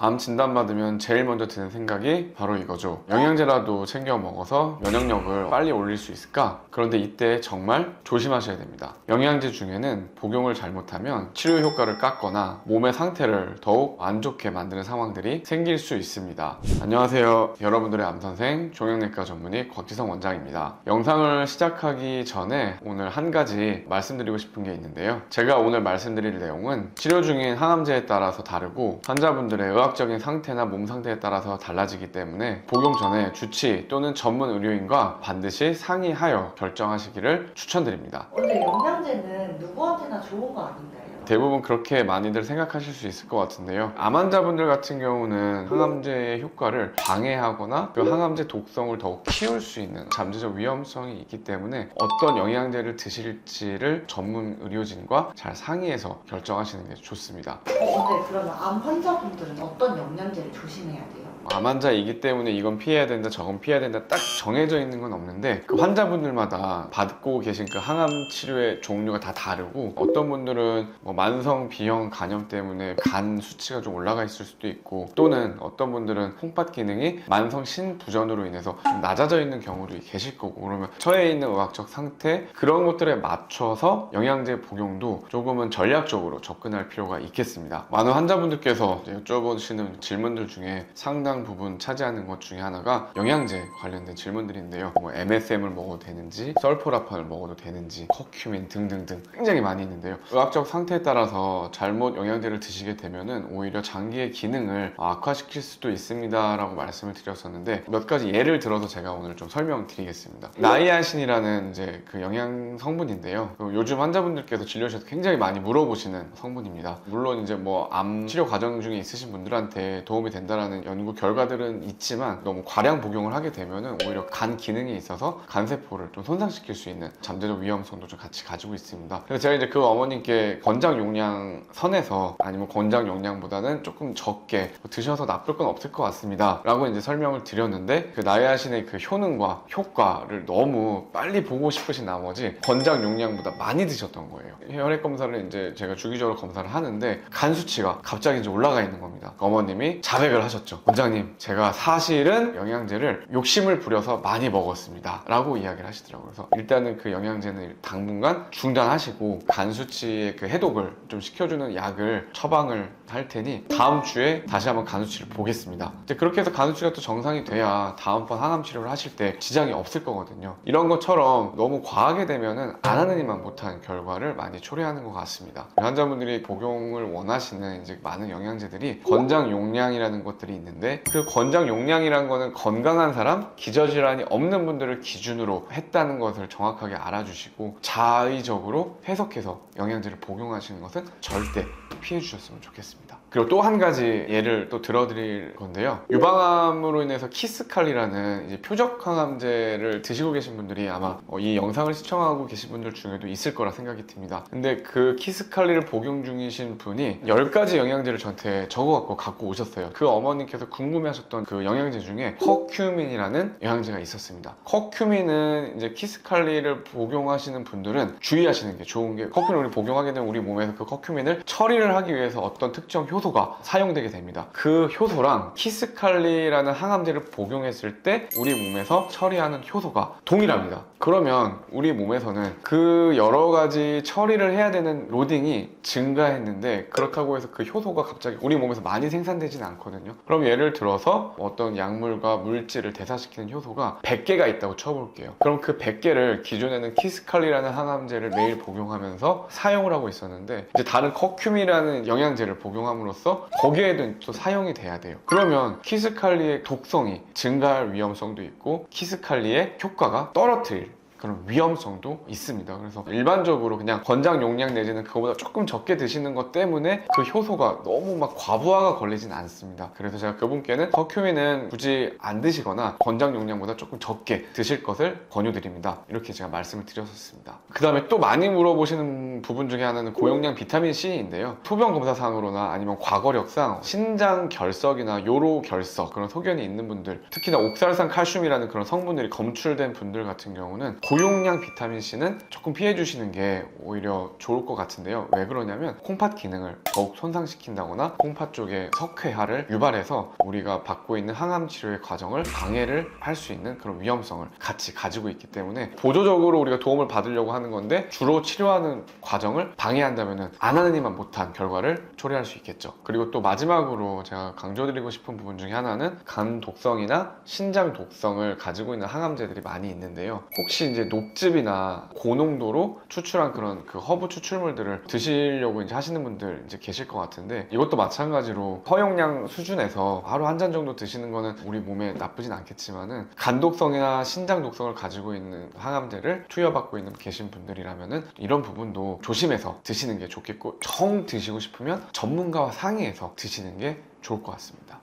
암 진단받으면 제일 먼저 드는 생각이 바로 이거죠. 영양제라도 챙겨 먹어서 면역력을 빨리 올릴 수 있을까? 그런데 이때 정말 조심하셔야 됩니다. 영양제 중에는 복용을 잘못하면 치료 효과를 깎거나 몸의 상태를 더욱 안 좋게 만드는 상황들이 생길 수 있습니다. 안녕하세요. 여러분들의 암선생 종양내과 전문의 곽지성 원장입니다. 영상을 시작하기 전에 오늘 한 가지 말씀드리고 싶은 게 있는데요. 제가 오늘 말씀드릴 내용은 치료 중인 항암제에 따라서 다르고 환자분들의 의학적인 상태나 몸 상태에 따라서 달라지기 때문에 복용 전에 주치 또는 전문 의료인과 반드시 상의하여 결정하시기를 추천드립니다. 원래 영양제는 누구한테나 좋은 거 아닌가요? 대부분 그렇게 많이들 생각하실 수 있을 것 같은데요. 암 환자분들 같은 경우는 항암제의 효과를 방해하거나 그 항암제 독성을 더욱 키울 수 있는 잠재적 위험성이 있기 때문에 어떤 영양제를 드실지를 전문 의료진과 잘 상의해서 결정하시는 게 좋습니다. 근데 그러면 암 환자분들은 어떤 영양제를 조심해야 돼요? 암 환자이기 때문에 이건 피해야 된다 저건 피해야 된다 딱 정해져 있는 건 없는데 그 환자분들마다 받고 계신 그 항암 치료의 종류가 다 다르고 어떤 분들은 뭐 만성 B형 간염 때문에 간 수치가 좀 올라가 있을 수도 있고 또는 어떤 분들은 콩팥 기능이 만성 신부전으로 인해서 좀 낮아져 있는 경우도 계실 거고 그러면 처해 있는 의학적 상태 그런 것들에 맞춰서 영양제 복용도 조금은 전략적으로 접근할 필요가 있겠습니다. 많은 환자분들께서 여쭤보시는 질문들 중에 상당 부분 차지하는 것 중에 하나가 영양제 관련된 질문들인데요. 뭐 MSM을 먹어도 되는지, 설포라판을 먹어도 되는지, 커큐민 등등등 굉장히 많이 있는데요. 의학적 상태에 따라서 잘못 영양제를 드시게 되면은 오히려 장기의 기능을 악화시킬 수도 있습니다라고 말씀을 드렸었는데 몇 가지 예를 들어서 제가 오늘 좀 설명드리겠습니다. 나이아신이라는 이제 그 영양 성분인데요. 요즘 환자분들께서 진료실에서 굉장히 많이 물어보시는 성분입니다. 물론 이제 뭐 암 치료 과정 중에 있으신 분들한테 도움이 된다라는 연구 결과들은 있지만 너무 과량 복용을 하게 되면은 오히려 간 기능에 있어서 간세포를 좀 손상시킬 수 있는 잠재적 위험성도 좀 같이 가지고 있습니다. 그래서 제가 이제 그 어머님께 권장 용량 선에서 아니면 권장 용량보다는 조금 적게 드셔서 나쁠 건 없을 것 같습니다 라고 이제 설명을 드렸는데 그 나이아신의 그 효능과 효과를 너무 빨리 보고 싶으신 나머지 권장 용량보다 많이 드셨던 거예요. 혈액 검사를 이제 제가 주기적으로 검사를 하는데 간 수치가 갑자기 이제 올라가 있는 겁니다. 어머님이 자백을 하셨죠. 원장님, 제가 사실은 영양제를 욕심을 부려서 많이 먹었습니다 라고 이야기를 하시더라고요. 그래서 일단은 그 영양제는 당분간 중단하시고 간 수치의 그 해독을 좀 시켜주는 약을 처방을 할 테니 다음 주에 다시 한번 간 수치를 보겠습니다. 이제 그렇게 해서 간 수치가 또 정상이 돼야 다음번 항암 치료를 하실 때 지장이 없을 거거든요. 이런 것처럼 너무 과하게 되면은 안 하는 이만 못한 결과를 많이 초래하는 것 같습니다. 환자분들이 복용을 원하시는 이제 많은 영양제들이 권장 용량이라는 것들이 있는데 그 권장 용량이란 거는 건강한 사람, 기저질환이 없는 분들을 기준으로 했다는 것을 정확하게 알아주시고 자의적으로 해석해서 영양제를 복용하시는 것은 절대 피해 주셨으면 좋겠습니다. 그리고 또 한 가지 예를 또 들어드릴 건데요. 유방암으로 인해서 키스칼리라는 이제 표적 항암제를 드시고 계신 분들이 아마 이 영상을 시청하고 계신 분들 중에도 있을 거라 생각이 듭니다. 근데 그 키스칼리를 복용 중이신 분이 10가지 영양제를 저한테 적어갖고 갖고 오셨어요. 그 어머님께서 궁금해하셨던 그 영양제 중에 커큐민이라는 영양제가 있었습니다. 커큐민은 이제 키스칼리를 복용하시는 분들은 주의하시는 게 좋은 게 커큐민을 복용하게 되면 우리 몸에서 그 커큐민을 처리를 하기 위해서 어떤 특정 효소가 사용되게 됩니다. 그 효소랑 키스칼리라는 항암제를 복용했을 때 우리 몸에서 처리하는 효소가 동일합니다. 그러면 우리 몸에서는 그 여러 가지 처리를 해야 되는 로딩이 증가했는데 그렇다고 해서 그 효소가 갑자기 우리 몸에서 많이 생산되지는 않거든요. 그럼 예를 들어서 어떤 약물과 물질을 대사시키는 효소가 100개가 있다고 쳐볼게요. 그럼 그 100개를 기존에는 키스칼리라는 항암제를 매일 복용하면서 사용을 하고 있었는데 이제 다른 커큐민이라는 영양제를 복용함으로써 거기에도 또 사용이 돼야 돼요. 그러면 키스칼리의 독성이 증가할 위험성도 있고 키스칼리의 효과가 떨어뜨릴 그런 위험성도 있습니다. 그래서 일반적으로 그냥 권장 용량 내지는 그거보다 조금 적게 드시는 것 때문에 그 효소가 너무 막 과부하가 걸리진 않습니다. 그래서 제가 그분께는 커큐민은 굳이 안 드시거나 권장 용량보다 조금 적게 드실 것을 권유드립니다. 이렇게 제가 말씀을 드렸었습니다. 그 다음에 또 많이 물어보시는 부분 중에 하나는 고용량 비타민C인데요. 소변 검사상으로나 아니면 과거력상 신장 결석이나 요로 결석 그런 소견이 있는 분들 특히나 옥살산 칼슘이라는 그런 성분들이 검출된 분들 같은 경우는 고용량 비타민C는 조금 피해 주시는 게 오히려 좋을 것 같은데요. 왜 그러냐면 콩팥 기능을 더욱 손상시킨다거나 콩팥 쪽에 석회화를 유발해서 우리가 받고 있는 항암 치료의 과정을 방해를 할 수 있는 그런 위험성을 같이 가지고 있기 때문에 보조적으로 우리가 도움을 받으려고 하는 건데 주로 치료하는 과정을 방해한다면 안 하는 이만 못한 결과를 초래할 수 있겠죠. 그리고 또 마지막으로 제가 강조드리고 싶은 부분 중에 하나는 간 독성이나 신장 독성을 가지고 있는 항암제들이 많이 있는데요. 혹시 이제 녹즙이나 고농도로 추출한 그런 그 허브 추출물들을 드시려고 이제 하시는 분들 이제 계실 것 같은데, 이것도 마찬가지로 허용량 수준에서 하루 한 잔 정도 드시는 거는 우리 몸에 나쁘진 않겠지만은 간 독성이나 신장 독성을 가지고 있는 항암제를 투여받고 있는 계신 분들이라면은 이런 부분도 조심해서 드시는 게 좋겠고, 정 드시고 싶으면 전문가와 상의해서 드시는 게 좋을 것 같습니다.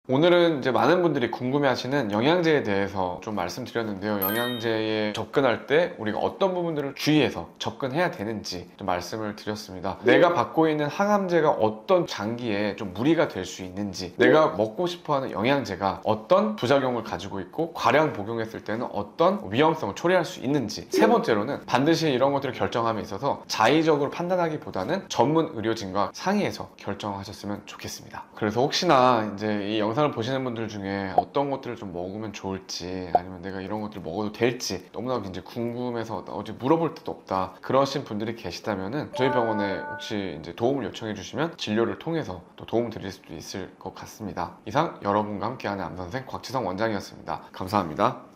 오늘은 이제 많은 분들이 궁금해하시는 영양제에 대해서 좀 말씀드렸는데요. 영양제에 접근할 때 우리가 어떤 부분들을 주의해서 접근해야 되는지 좀 말씀을 드렸습니다. 내가 받고 있는 항암제가 어떤 장기에 좀 무리가 될 수 있는지, 내가 먹고 싶어하는 영양제가 어떤 부작용을 가지고 있고 과량 복용했을 때는 어떤 위험성을 초래할 수 있는지, 세 번째로는 반드시 이런 것들을 결정함에 있어서 자의적으로 판단하기보다는 전문 의료진과 상의해서 결정하셨으면 좋겠습니다. 그래서 혹시나 이제 이 영상을 보시는 분들 중에 어떤 것들을 좀 먹으면 좋을지, 아니면 내가 이런 것들을 먹어도 될지 너무나 이제 궁금해서 어디 물어볼 데도 없다 그러신 분들이 계시다면은 저희 병원에 혹시 이제 도움을 요청해 주시면 진료를 통해서 또 도움 드릴 수도 있을 것 같습니다. 이상 여러분과 함께하는 암선생 곽지성 원장이었습니다. 감사합니다.